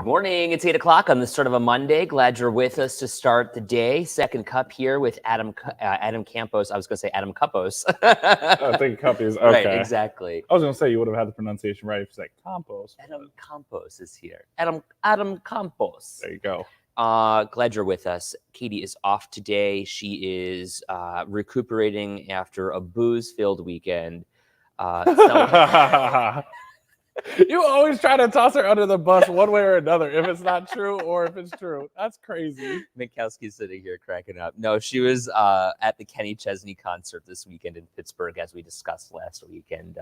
morning. It's 8 o'clock on the start of a Monday. Glad you're with us to start the day. Second cup here with Adam Campos. I was going to say Adam Campos. I think cup is okay. Right, exactly. I was going to say you would have had the pronunciation right if you said Campos. Adam Campos is here. Adam Campos. There you go. Glad you're with us. Katie is off today. She is recuperating after a booze-filled weekend. You always try to toss her under the bus one way or another, if it's not true or if it's true. That's crazy. Minkowski's sitting here cracking up. No, she was at the Kenny Chesney concert this weekend in Pittsburgh, as we discussed last week. And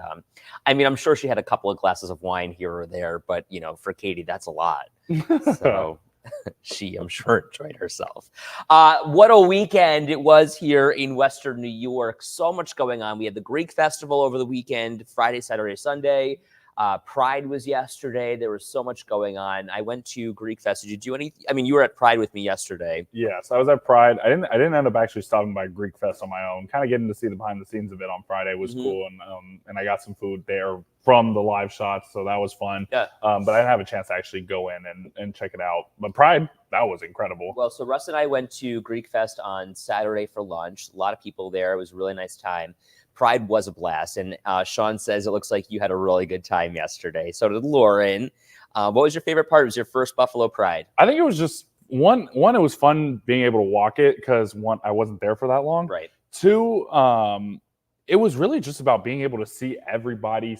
I'm sure she had a couple of glasses of wine here or there, but, for Katie, that's a lot. So she, I'm sure, enjoyed herself. What a weekend it was here in Western New York. So much going on. We had the Greek Festival over the weekend, Friday, Saturday, Sunday. Pride was yesterday. There was so much going on. I went to Greek Fest. Did you do anything? You were at Pride with me yesterday. Yes, I was at Pride. I didn't end up actually stopping by Greek Fest on my own. Kind of getting to see the behind the scenes of it on Friday was cool, and I got some food there from the live shots, so that was fun. Yeah. But I didn't have a chance to actually go in and check it out. But Pride, that was incredible. Well, so Russ and I went to Greek Fest on Saturday for lunch. A lot of people there. It was a really nice time. Pride was a blast, and Sean says it looks like you had a really good time yesterday. So did Lauren. What was your favorite part? It was your first Buffalo Pride. I think it was just one. It was fun being able to walk it because one, I wasn't there for that long. Right. Two, it was really just about being able to see everybody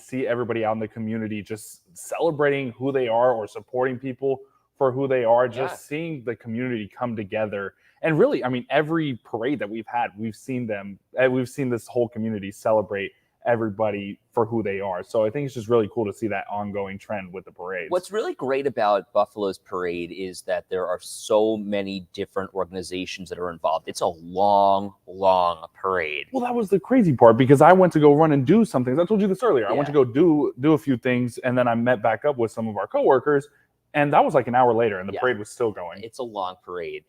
out in the community, just celebrating who they are or supporting people for who they are. Just seeing the community come together. And really, every parade that we've had, we've seen this whole community celebrate everybody for who they are. So I think it's just really cool to see that ongoing trend with the parades. What's really great about Buffalo's parade is that there are so many different organizations that are involved. It's a long, long parade. Well, that was the crazy part because I went to go run and do some things. I told you this earlier. Yeah. I went to go do a few things, and then I met back up with some of our coworkers, and that was like an hour later, and the parade was still going. It's a long parade.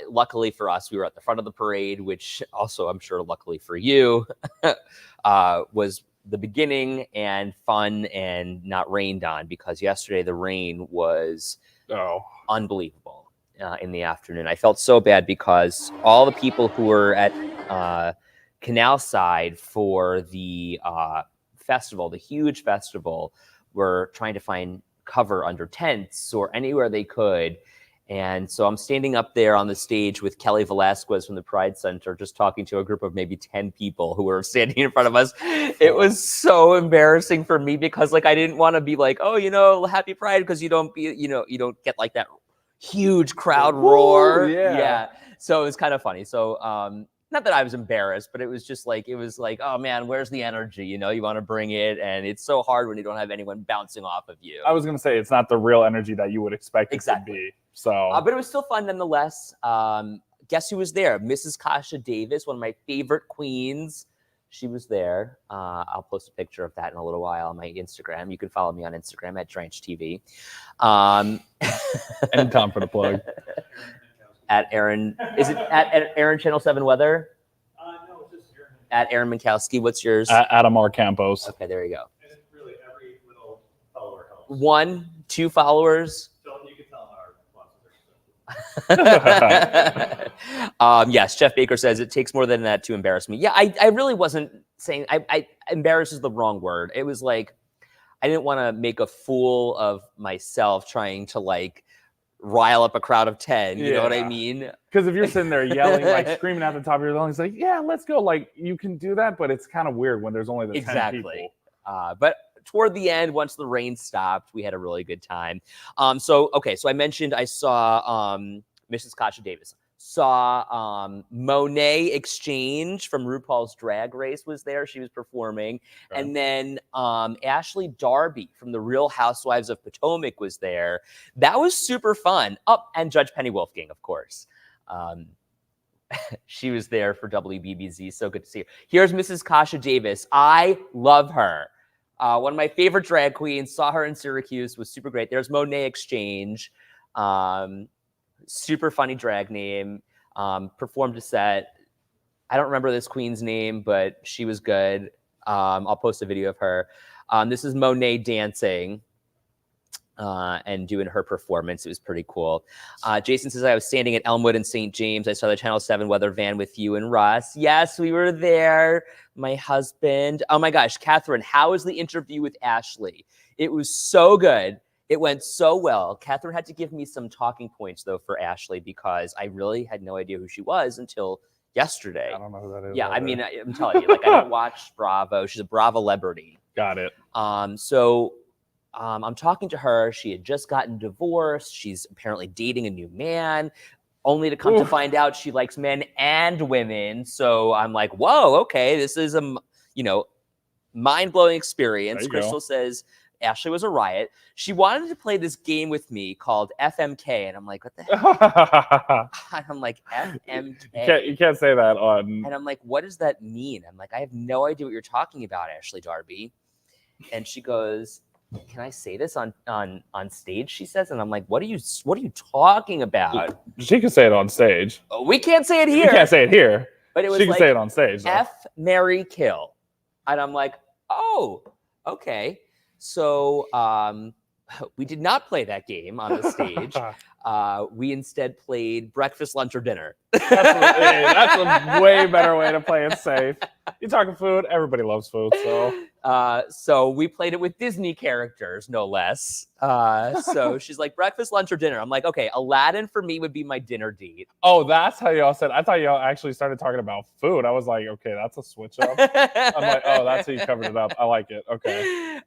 Luckily for us, we were at the front of the parade, which also, I'm sure, luckily for you, was the beginning and fun and not rained on, because yesterday the rain was unbelievable in the afternoon. I felt so bad because all the people who were at Canal Side for the festival, the huge festival, were trying to find cover under tents or anywhere they could. And so I'm standing up there on the stage with Kelly Velasquez from the Pride Center, just talking to a group of maybe 10 people who were standing in front of us. It was so embarrassing for me because I didn't want to be like, happy Pride, because you don't get like that huge crowd roar. Yeah. So it was kind of funny. So, not that I was embarrassed, but it was just oh man, where's the energy? You want to bring it, and it's so hard when you don't have anyone bouncing off of you. I was going to say, it's not the real energy that you would expect it to be. So, but it was still fun nonetheless. Guess who was there? Mrs. Kasha Davis, one of my favorite queens. She was there. I'll post a picture of that in a little while on my Instagram. You can follow me on Instagram at Dranch TV. Anytime for the plug. At Aaron, is it at Aaron Channel 7 Weather? No, it's just Aaron. At Aaron Minkowski. What's yours? Adam R. Campos. Okay, there you go. And really, every little follower helps. 1, 2 followers. So you can tell our sponsors. Yes, Jeff Baker says it takes more than that to embarrass me. Yeah, I really wasn't saying I embarrass is the wrong word. It was I didn't want to make a fool of myself trying to rile up a crowd of 10. You know what I mean? Because if you're sitting there yelling, screaming at the top of your lungs, yeah, let's go. You can do that, but it's kind of weird when there's only the 10 people. But toward the end, once the rain stopped, we had a really good time. So I mentioned I saw Mrs. Kasha Davis. Saw Monet Exchange from RuPaul's Drag Race was there. She was performing. Okay. And then Ashley Darby from The Real Housewives of Potomac was there. That was super fun. And Judge Penny Wolfgang, of course. She was there for WBBZ. So good to see her. Here's Mrs. Kasha Davis. I love her. One of my favorite drag queens. Saw her in Syracuse. Was super great. There's Monet Exchange. Super funny drag name. Performed a set. I don't remember this queen's name, but she was good. I'll post a video of her. This is Monet dancing. and doing her performance. It was pretty cool. Jason says, I was standing at Elmwood and St. James. I saw the Channel 7 weather van with you and Russ. Yes, we were there. My husband. Oh my gosh, Catherine, how was the interview with Ashley? It was so good. It went so well. Catherine had to give me some talking points, though, for Ashley, because I really had no idea who she was until yesterday. I don't know who that is. Yeah, I mean, I'm telling you, like, I don't watch Bravo. She's a Bravo celebrity. Got it. So I'm talking to her. She had just gotten divorced. She's apparently dating a new man, only to come to find out she likes men and women. So I'm like, whoa, okay, this is a, mind-blowing experience. Crystal says Ashley was a riot. She wanted to play this game with me called FMK, and I'm like, what the heck? And I'm like, FMK? You can't say that on... And I'm like, what does that mean? I'm like, I have no idea what you're talking about, Ashley Darby. And she goes, can I say this on stage, she says? And I'm like, what are you talking about? She can say it on stage. Oh, we can't say it here. You can't say it here. But it was she can like, say it on stage. Though. F, marry, kill. And I'm like, oh, okay. So we did not play that game on the stage. We instead played breakfast, lunch, or dinner. That's a way better way to play it safe. You're talking food. Everybody loves food. So we played it with Disney characters, no less. So she's like, breakfast, lunch, or dinner. I'm like, okay, Aladdin for me would be my dinner date. Oh, that's how y'all said. I thought y'all actually started talking about food. I was like, okay, that's a switch up. I'm like, oh, that's how you covered it up. I like it. Okay.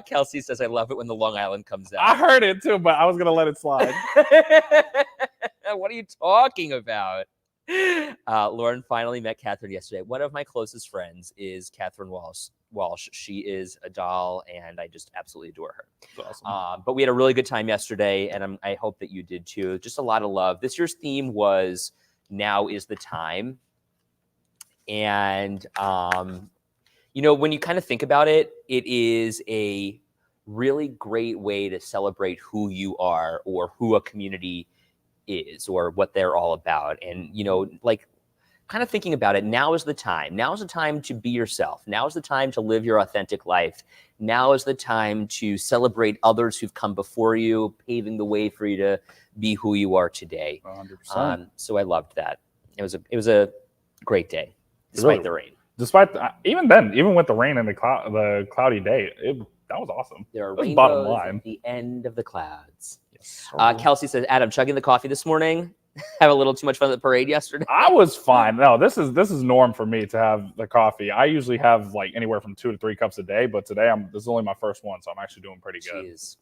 Kelsey says, I love it when the Long Island comes out. I heard it too, but I was gonna let it slide. What are you talking about? Lauren finally met Catherine yesterday. One of my closest friends is Catherine Walsh. She is a doll, and I just absolutely adore her. That's awesome. But we had a really good time yesterday, and I hope that you did too. Just a lot of love. This year's theme was Now is the Time. And, when you kind of think about it, it is a really great way to celebrate who you are or who a community is or what they're all about. And, kind of thinking about it, now is the time. Now is the time to be yourself. Now is the time to live your authentic life. Now is the time to celebrate others who've come before you, paving the way for you to be who you are today. 100%. So I loved that. It was a great day, despite the rain. Even with the rain and the cloudy day, that was awesome. There are rainbows bottom line. At the end of the clouds. Yes, Kelsey says, Adam, chugging the coffee this morning. Have a little too much fun at the parade yesterday. I was fine. No, this is norm for me to have the coffee. I usually have like anywhere from 2 to 3 cups a day, but today this is only my first one, so I'm actually doing pretty good. Jeez.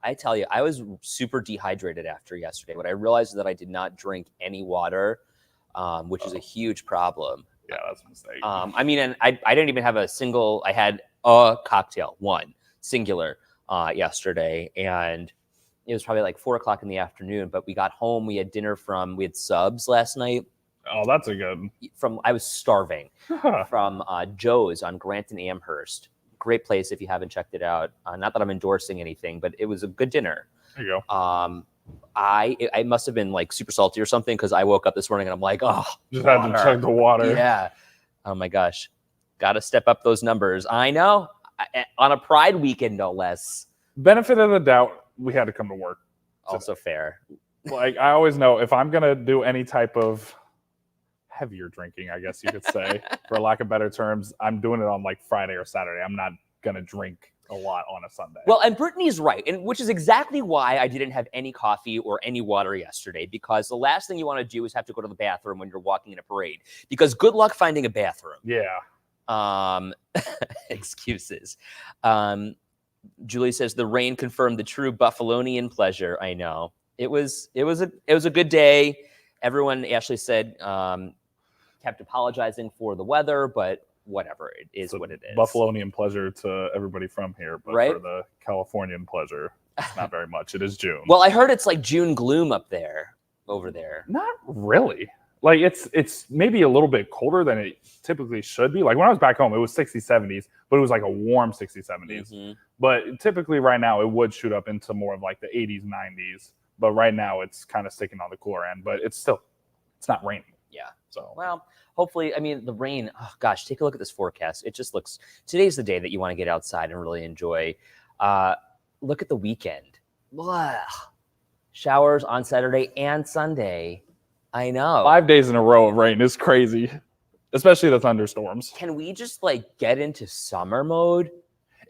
I tell you, I was super dehydrated after yesterday. What I realized is that I did not drink any water, which is a huge problem. Yeah, that's a mistake. And I didn't even have I had a cocktail, one singular, yesterday, and it was probably like 4:00 in the afternoon, but we got home. We had dinner we had subs last night. Oh, that's a good. I was starving from Joe's on Grant and Amherst. Great place if you haven't checked it out. Not that I'm endorsing anything, but it was a good dinner. There you go. I must have been like super salty or something because I woke up this morning and I'm like, oh, just had to chug the water. Yeah. Oh my gosh. Got to step up those numbers. I know. On a Pride weekend, no less. Benefit of the doubt. We had to come to work. Also fair. Like I always know if I'm going to do any type of heavier drinking, I guess you could say, for lack of better terms, I'm doing it on like Friday or Saturday. I'm not going to drink a lot on a Sunday. Well, and Brittany's right, and which is exactly why I didn't have any coffee or any water yesterday, because the last thing you want to do is have to go to the bathroom when you're walking in a parade, because good luck finding a bathroom. Yeah. Excuses. Julie says the rain confirmed the true Buffalonian pleasure. I know it was a good day. Everyone, Ashley said, kept apologizing for the weather, but whatever, it is what it is. Buffalonian pleasure to everybody from here, but right? For the Californian pleasure, not very much. It is June. Well, I heard it's like June gloom over there. Not really. Like it's maybe a little bit colder than it typically should be. Like when I was back home, it was 60s, 70s, but it was like a warm 60s, 70s. Mm-hmm. But typically right now it would shoot up into more of like the 80s, 90s. But right now it's kind of sticking on the cooler end, but it's not raining. Yeah. So well, hopefully, the rain, oh gosh, take a look at this forecast. It just looks, today's the day that you want to get outside and really enjoy. Look at the weekend. Blah. Showers on Saturday and Sunday. I know. 5 days in a row of rain is crazy, especially the thunderstorms. Can we just like get into summer mode?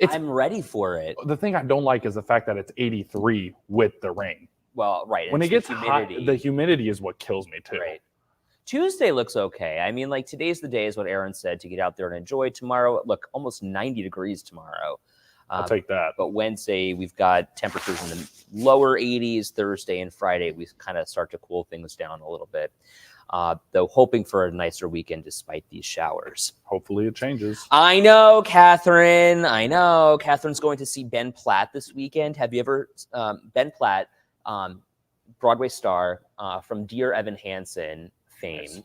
I'm ready for it. The thing I don't like is the fact that it's 83 with the rain. Well, right. When it gets hot, the humidity is what kills me too. Right. Tuesday looks okay. I mean, like today's the day is what Aaron said to get out there and enjoy. Tomorrow, look, almost 90 degrees tomorrow. I'll take that. But Wednesday, we've got temperatures in the lower 80s. Thursday and Friday, we kind of start to cool things down a little bit. Though hoping for a nicer weekend despite these showers. Hopefully it changes. I know, Catherine. I know. Catherine's going to see Ben Platt this weekend. Have you ever, Ben Platt, Broadway star from Dear Evan Hansen fame.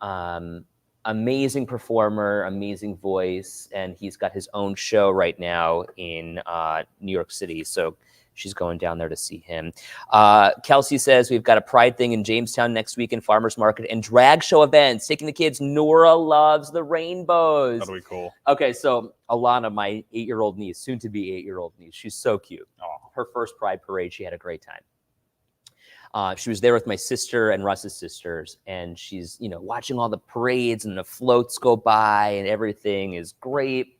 Nice. Amazing performer, amazing voice, and he's got his own show right now in New York City. So she's going down there to see him. Kelsey says we've got a Pride thing in Jamestown next week in Farmers Market and drag show events. Taking the kids. Nora loves the rainbows. That'll be cool. Okay, so Alana, my 8-year-old niece, soon to be 8-year-old niece, she's so cute. Oh. Her first Pride parade, she had a great time. She was there with my sister and Russ's sisters, and she's, watching all the parades and the floats go by and everything is great.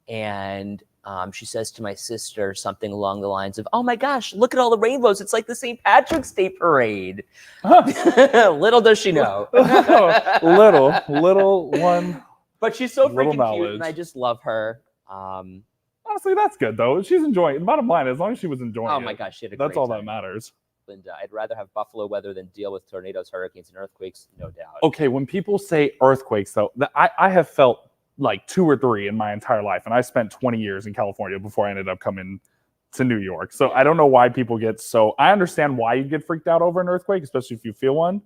And she says to my sister something along the lines of, "Oh my gosh, look at all the rainbows. It's like the St. Patrick's Day parade." Little does she know. little one. But she's so freaking knowledge. Cute, and I just love her. Honestly, that's good, though. She's enjoying it. Bottom line, as long as she was enjoying it. Oh my gosh, she had a great That's all time. that matters. Linda, I'd rather have buffalo weather than deal with tornadoes, hurricanes, and earthquakes, no doubt. Okay, when people say earthquakes, though, I have felt like 2 or 3 in my entire life, and I spent 20 years in California before I ended up coming to New York. So I don't know why people get so. I understand why you get freaked out over an earthquake, especially if you feel one.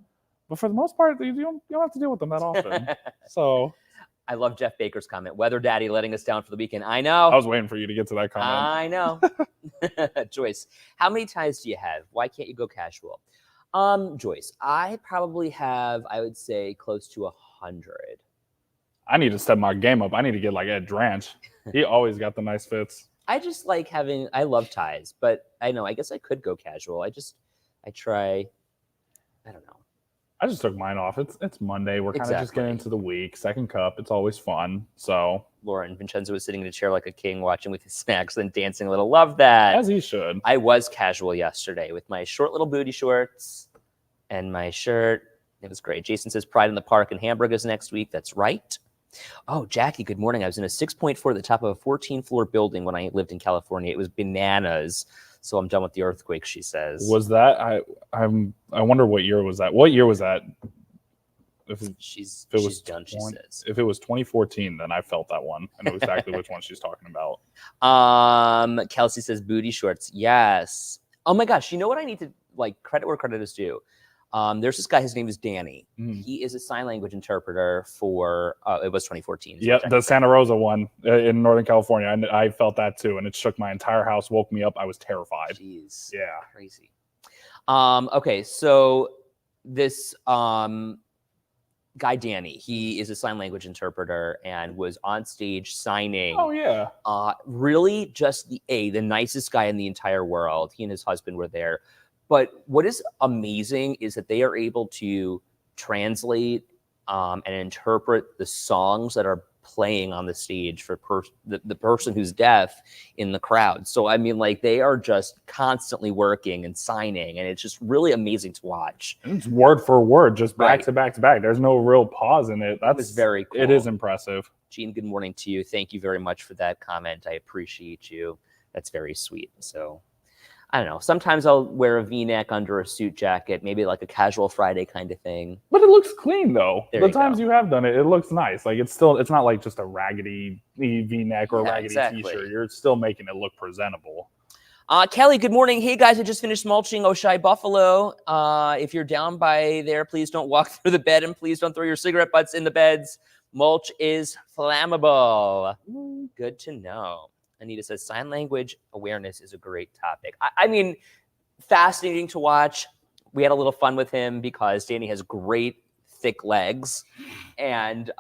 But for the most part, you don't have to deal with them that often. So I love Jeff Baker's comment. Weather Daddy letting us down for the weekend. I know. I was waiting for you to get to that comment. I know. Joyce, how many ties do you have? Why can't you go casual? Joyce, I probably have, I would say, close to 100. I need to step my game up. I need to get like Ed Dranch. He always got the nice fits. I just like I love ties, but I guess I could go casual. I try, I don't know. I just took mine off. It's Monday. We're kind of just getting into the week. Second cup. It's always fun. So Lauren Vincenzo was sitting in a chair like a king, watching with his snacks, then dancing a little. Love that. As he should. I was casual yesterday with my short little booty shorts and my shirt. It was great. Jason says Pride in the Park and hamburgers next week. That's right. Oh, Jackie, good morning. I was in a 6.4 at the top of a 14-floor building when I lived in California. It was bananas. So I'm done with the earthquake, she says. Was that? I wonder what year was that? What year was that? She's done, she says. If it was 2014, then I felt that one. I know exactly which one she's talking about. Kelsey says booty shorts. Yes. Oh my gosh. You know what I need to credit where credit is due? There's this guy, his name is Danny. He is a sign language interpreter for, it was 2014. Yeah, the Santa Rosa one in Northern California. I felt that too, and it shook my entire house, woke me up. I was terrified. Jeez. Yeah. Crazy. Okay, so this guy, Danny, he is a sign language interpreter and was on stage signing. Oh, yeah. Really just the nicest guy in the entire world. He and his husband were there. But what is amazing is that they are able to translate and interpret the songs that are playing on the stage for the person who's deaf in the crowd. So, I mean, they are just constantly working and signing, and it's just really amazing to watch. And it's word for word, just back to back to back. There's no real pause in it. That was very cool. It is impressive. Gene, good morning to you. Thank you very much for that comment. I appreciate you. That's very sweet. So, I don't know. Sometimes I'll wear a V-neck under a suit jacket, maybe like a casual Friday kind of thing. But it looks clean, though. There the you times go. you have done it, it looks nice. It's not like just a raggedy V-neck or a raggedy T-shirt. You're still making it look presentable. Kelly, good morning. Hey, guys, I just finished mulching Oshai Buffalo. If you're down by there, please don't walk through the bed, and please don't throw your cigarette butts in the beds. Mulch is flammable. Good to know. Anita says sign language awareness is a great topic. I mean, fascinating to watch. We had a little fun with him because Danny has great thick legs. And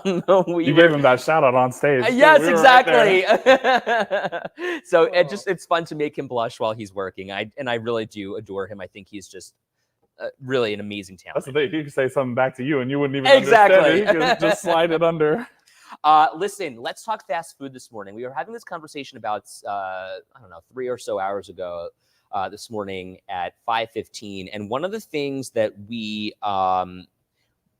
you gave him that shout out on stage. Yes, We were right exactly. So it's fun to make him blush while he's working. I really do adore him. I think he's just really an amazing talent. That's the thing. He could say something back to you, and you wouldn't even Exactly. understand it. He could just slide it under. Listen, let's talk fast food this morning. We were having this conversation about, 3 or so hours ago this morning at 5:15. And one of the things that we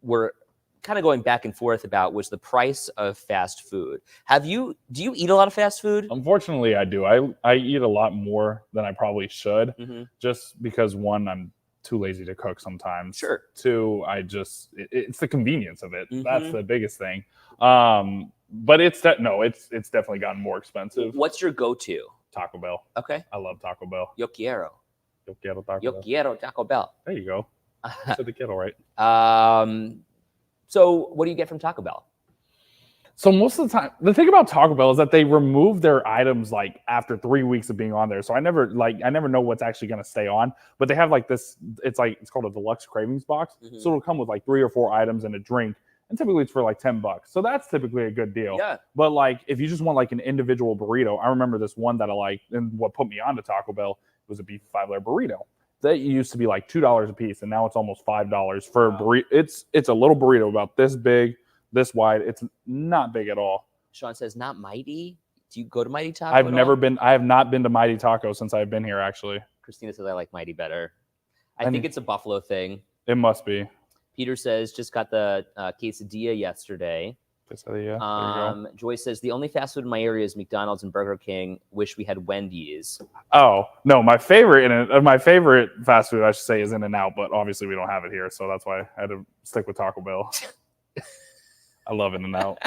were kind of going back and forth about was the price of fast food. Do you eat a lot of fast food? Unfortunately, I do. I eat a lot more than I probably should, just because, one, I'm too lazy to cook sometimes. Sure. Two, it's the convenience of it. That's the biggest thing. But it's definitely gotten more expensive. What's your go-to? Taco Bell. Okay. I love Taco Bell. Yo quiero. Yo quiero Taco Yo Bell. quiero Taco Bell. There you go. I said the kettle right. So what do you get from Taco Bell? So most of the time, the thing about Taco Bell is that they remove their items like after 3 weeks of being on there. So I never know what's actually going to stay on. But they have like this. It's called a deluxe cravings box. So it'll come with like 3 or 4 items and a drink. And typically it's for like $10. So that's typically a good deal. Yeah. But like if you just want like an individual burrito, I remember this one that I liked, and what put me on to Taco Bell was a beef 5-layer burrito. That used to be like $2 a piece, and now it's almost $5 for a burrito. It's a little burrito about this big, this wide. It's not big at all. Sean says, not Mighty. Do you go to Mighty Taco? I have not been to Mighty Taco since I've been here, actually. Christina says, I like Mighty better. I think it's a Buffalo thing. It must be. Peter says, just got the quesadilla yesterday. Quesadilla. Joy says, the only fast food in my area is McDonald's and Burger King. Wish we had Wendy's. Oh, no. My favorite fast food, I should say, is In-N-Out, but obviously we don't have it here, so that's why I had to stick with Taco Bell. I love In-N-Out.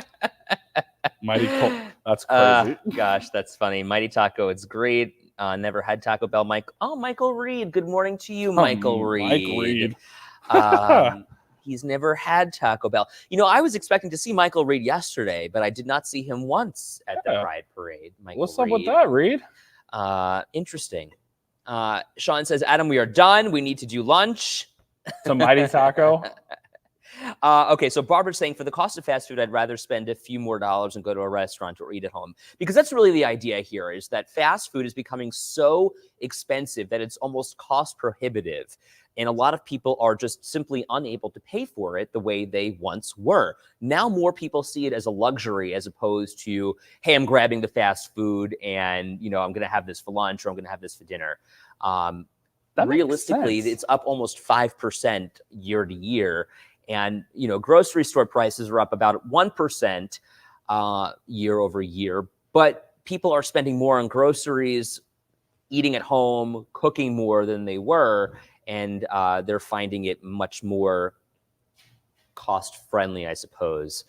Mighty Cold. That's crazy. Gosh, that's funny. Mighty Taco, it's great. Never had Taco Bell. Michael Reed. Good morning to you, Michael Reed. He's never had Taco Bell. I was expecting to see Michael Reed yesterday, but I did not see him once at the Pride Parade. What's up with that, Reed? Interesting. Sean says, Adam, we are done. We need to do lunch. Some Mighty Taco. Okay, so Barbara's saying, for the cost of fast food, I'd rather spend a few more dollars and go to a restaurant or eat at home. Because that's really the idea here, is that fast food is becoming so expensive that it's almost cost prohibitive. And a lot of people are just simply unable to pay for it the way they once were. Now more people see it as a luxury as opposed to, hey, I'm grabbing the fast food and, I'm going to have this for lunch or I'm going to have this for dinner. Realistically, it's up almost 5% year to year. And, grocery store prices are up about 1% year over year. But people are spending more on groceries, eating at home, cooking more than they were. And they're finding it much more cost-friendly, I suppose,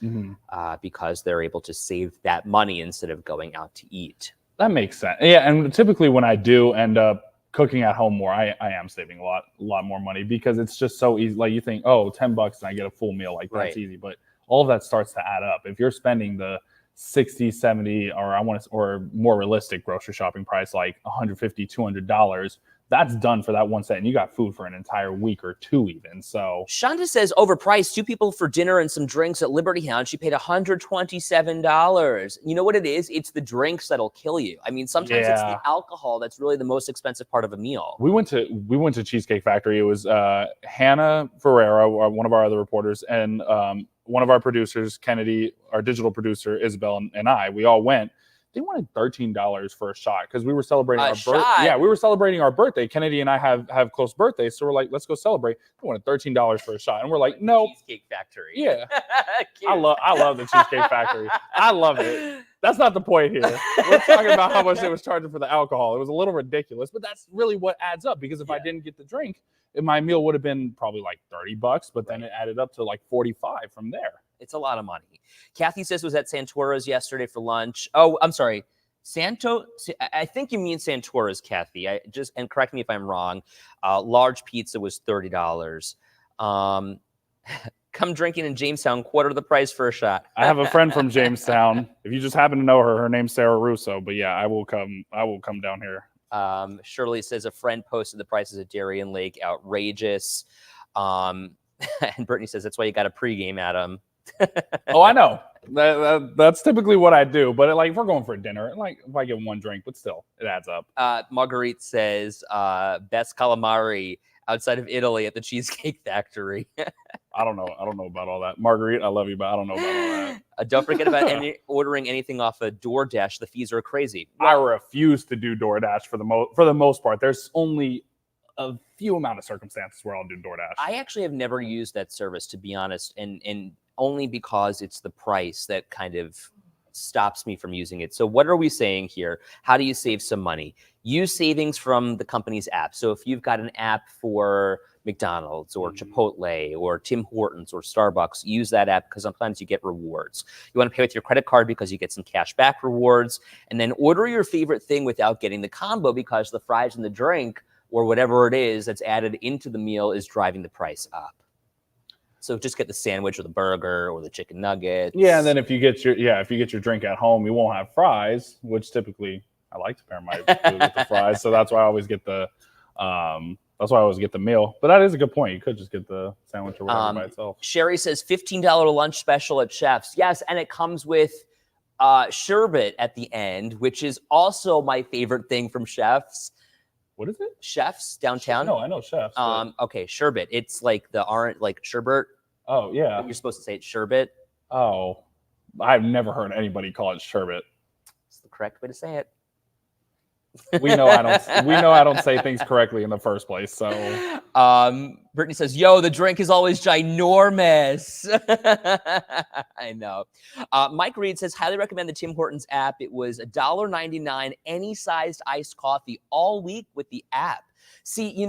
because they're able to save that money instead of going out to eat. That makes sense. Yeah, and typically when I do end up cooking at home more, I am saving a lot more money because it's just so easy. Like you think, $10 and I get a full meal. Like that's easy, but all of that starts to add up. If you're spending the 60, 70, or more realistic grocery shopping price, like $150, $200, that's done for that one set, and you got food for an entire week or two even. So Shonda says, overpriced, 2 people for dinner and some drinks at Liberty Hound. She paid $127. You know what it is? It's the drinks that'll kill you. I mean, sometimes it's the alcohol that's really the most expensive part of a meal. We went to Cheesecake Factory. It was Hannah Ferreira, one of our other reporters, and one of our producers, Kennedy, our digital producer, Isabel, and I. We all went. They wanted $13 for a shot because we were celebrating our birthday. Yeah, we were celebrating our birthday. Kennedy and I have close birthdays, so we're like, let's go celebrate. They wanted $13 for a shot, and we're like, no. Cheesecake Factory. Yeah, I love the Cheesecake Factory. I love it. That's not the point here. We're talking about how much they was charging for the alcohol. It was a little ridiculous, but that's really what adds up. Because if I didn't get the drink, my meal would have been probably like $30, but then it added up to like $45 from there. It's a lot of money. Kathy says was at Santora's yesterday for lunch. Oh, I'm sorry. I think you mean Santora's, Kathy. And correct me if I'm wrong. Large pizza was $30. Come drinking in Jamestown, quarter the price for a shot. I have a friend from Jamestown. If you just happen to know her name's Sarah Russo. But yeah, I will come down here. Shirley says a friend posted the prices at Darien Lake outrageous. And Brittany says that's why you got a pregame, Adam. Oh, I know. That's typically what I do. But like, if we're going for dinner, like if I get one drink, but still, it adds up. Marguerite says best calamari outside of Italy at the Cheesecake Factory. I don't know about all that. Marguerite, I love you, but I don't know about all that. Don't forget about ordering anything off of DoorDash. The fees are crazy. I refuse to do DoorDash for the most part. There's only a few amount of circumstances where I'll do DoorDash. I actually have never used that service, to be honest, and only because it's the price that kind of stops me from using it. So what are we saying here? How do you save some money? Use savings from the company's app. So if you've got an app for McDonald's or Chipotle or Tim Hortons or Starbucks, use that app because sometimes you get rewards. You want to pay with your credit card because you get some cash back rewards, and then order your favorite thing without getting the combo because the fries and the drink or whatever it is that's added into the meal is driving the price up. So just get the sandwich or the burger or the chicken nuggets. Yeah, and then if you get your drink at home, you won't have fries, which typically I like to pair my food with the fries. So that's why I always get the meal. But that is a good point. You could just get the sandwich or whatever by itself. Sherry says $15 lunch special at Chef's. Yes, and it comes with sherbet at the end, which is also my favorite thing from Chef's. What is it? Chef's downtown. No, I know Chef's. Okay, sherbet. It's like the orange, like sherbet. Oh yeah. You're supposed to say it's sherbet. Oh, I've never heard anybody call it sherbet. It's the correct way to say it. We know I don't say things correctly in the first place. So Brittany says, yo, the drink is always ginormous. I know. Mike Reed says, highly recommend the Tim Hortons app. It was $1.99, any sized iced coffee all week with the app. See,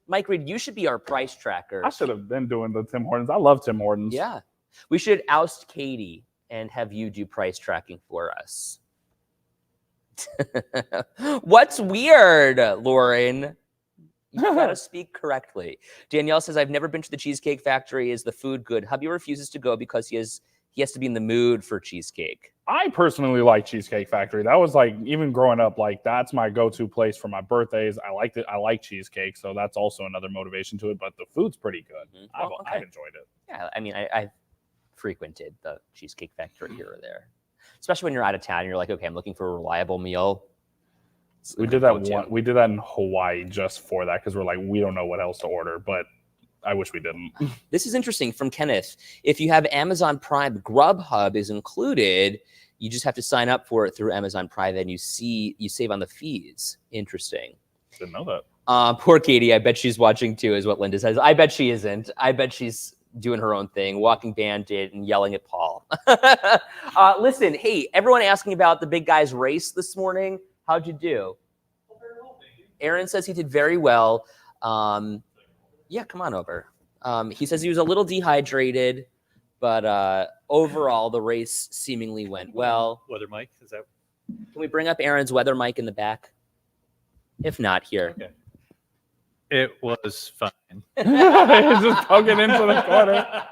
Mike Reed, you should be our price tracker. I should have been doing the Tim Hortons. I love Tim Hortons. Yeah. We should oust Katie and have you do price tracking for us. What's weird, Lauren? You gotta speak correctly. Danielle says, I've never been to the Cheesecake Factory. Is the food good? Hubby refuses to go because he has to be in the mood for cheesecake. I personally like Cheesecake Factory. That was like, even growing up, like that's my go-to place for my birthdays. I liked it. I like cheesecake, so that's also another motivation to it. But the food's pretty good. Mm-hmm. I've enjoyed it. Yeah, I mean, I've frequented the Cheesecake Factory here or there. Especially when you're out of town and you're like, okay, I'm looking for a reliable meal. We did that we did that in Hawaii just for that because we're like, we don't know what else to order, but I wish we didn't. This is interesting from Kenneth. If you have Amazon Prime, Grubhub is included. You just have to sign up for it through Amazon Prime and you save on the fees. Interesting. Didn't know that. Poor Katie. I bet she's watching too, is what Linda says. I bet she isn't. I bet she's doing her own thing, walking bandit and yelling at Paul. Listen, hey, everyone asking about the big guy's race this morning. How'd you do? Well, very well, thank you. Aaron says he did very well. Yeah, come on over. He says he was a little dehydrated, but overall the race seemingly went well. Weather Mike, is that? Can we bring up Aaron's weather mic in the back? If not, here. Okay. It was fine. He's just poking into the corner.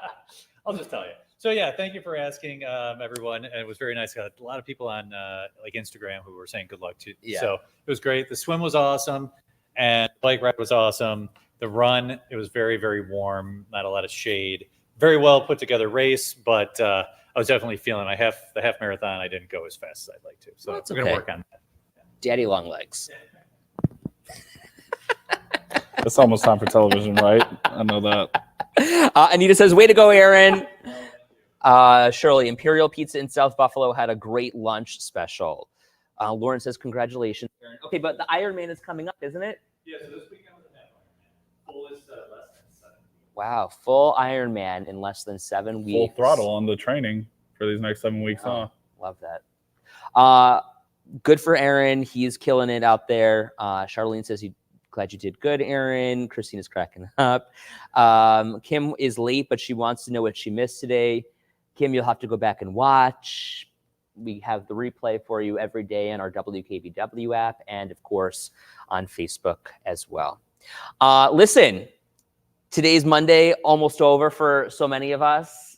I'll just tell you. So yeah, thank you for asking, everyone. And it was very nice. Got a lot of people on like Instagram who were saying good luck to. Yeah. So it was great. The swim was awesome, and bike ride was awesome. The run, it was very, very warm. Not a lot of shade. Very well put together race, but I was definitely feeling the half marathon. I didn't go as fast as I'd like to. So That's we're gonna okay. work on that. Daddy long legs. It's almost time for television, right? I know that. Anita says, way to go, Aaron. Shirley, Imperial Pizza in South Buffalo had a great lunch special. Lauren says, congratulations, Aaron. Okay, but the Ironman is coming up, isn't it? Yeah, so this weekend was a half Ironman. Full is less than 7. Wow, full Ironman in less than 7 weeks. Full throttle on the training for these next 7 weeks. Love that. Good for Aaron. He's killing it out there. Charlene says, glad you did good, Aaron. Christina's cracking up. Kim is late, but she wants to know what she missed today. Kim, you'll have to go back and watch. We have the replay for you every day on our WKBW app and, of course, on Facebook as well. Listen, today's Monday, almost over for so many of us.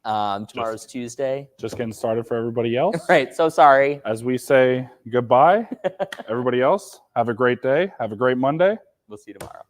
Tomorrow's Tuesday. Just getting started for everybody else. Right, so sorry. As we say goodbye, everybody else, have a great day. Have a great Monday. We'll see you tomorrow.